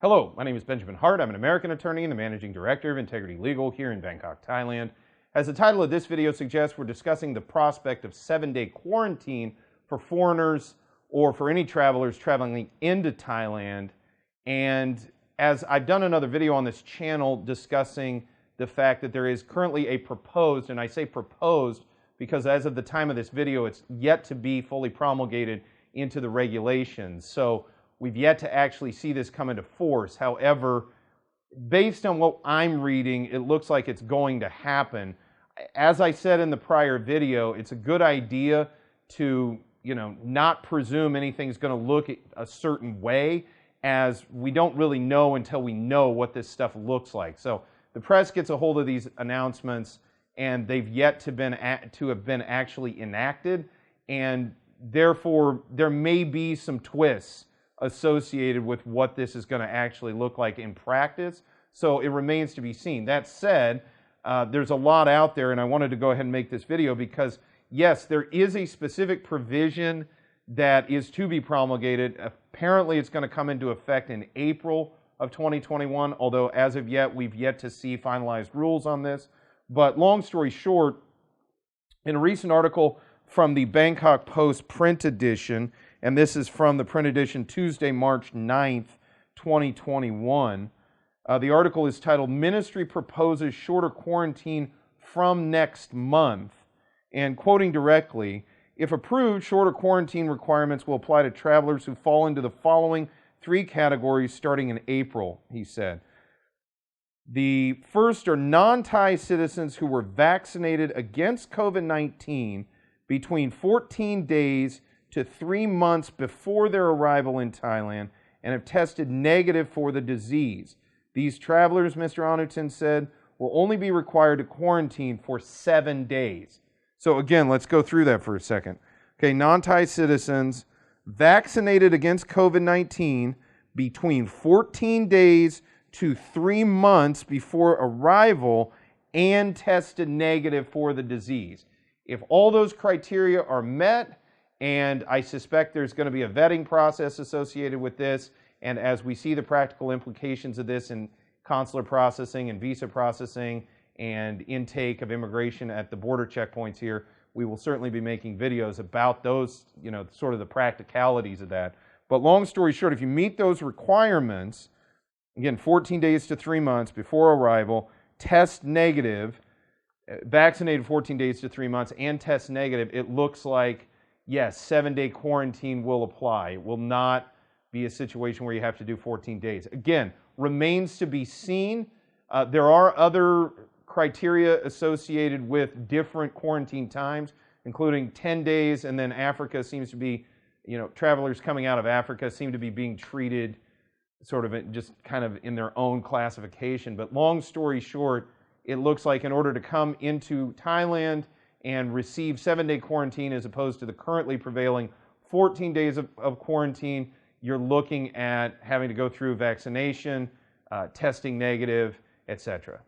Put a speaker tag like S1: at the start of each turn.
S1: Hello, my name is Benjamin Hart. I'm an American attorney and the managing director of Integrity Legal here in Bangkok, Thailand. As the title of this video suggests, we're discussing the prospect of 7-day quarantine for foreigners or for any travelers traveling into Thailand. And as I've done another video on this channel discussing the fact that there is currently a proposed, and I say proposed because as of the time of this video, it's yet to be fully promulgated into the regulations. So we've yet to actually see this come into force. However, based on what I'm reading, it looks like it's going to happen. As I said in the prior video, it's a good idea to, not presume anything's going to look a certain way, as we don't really know until we know what this stuff looks like. So the press gets a hold of these announcements, and they've yet to have been actually enacted, and therefore there may be some twists associated with what this is going to actually look like in practice. So it remains to be seen. That said, there's a lot out there, and I wanted to go ahead and make this video because, yes, there is a specific provision that is to be promulgated. Apparently, it's going to come into effect in April of 2021, although as of yet, we've yet to see finalized rules on this. But long story short, in a recent article from the Bangkok Post print edition, and this is from the print edition Tuesday, March 9th, 2021. The article is titled, "Ministry Proposes Shorter Quarantine from Next Month." And quoting directly, "If approved, shorter quarantine requirements will apply to travelers who fall into the following three categories starting in April," he said. The first are non-Thai citizens who were vaccinated against COVID-19 between 14 days to 3 months before their arrival in Thailand and have tested negative for the disease. These travelers, Mr. Anutin said, will only be required to quarantine for 7 days. So again, let's go through that for a second. Okay, non-Thai citizens vaccinated against COVID-19 between 14 days to 3 months before arrival and tested negative for the disease. If all those criteria are met, and I suspect there's going to be a vetting process associated with this, and as we see the practical implications of this in consular processing and visa processing and intake of immigration at the border checkpoints here, we will certainly be making videos about those, sort of the practicalities of that. But long story short, if you meet those requirements, again, 14 days to 3 months before arrival, test negative, vaccinated 14 days to 3 months, and test negative, it looks like, yes, 7-day quarantine will apply. It will not be a situation where you have to do 14 days. Again, remains to be seen. There are other criteria associated with different quarantine times, including 10 days, and then Africa seems to be, travelers coming out of Africa seem to be being treated sort of just kind of in their own classification. But long story short, it looks like in order to come into Thailand and receive 7-day quarantine as opposed to the currently prevailing 14 days of quarantine, you're looking at having to go through vaccination, testing negative, etc.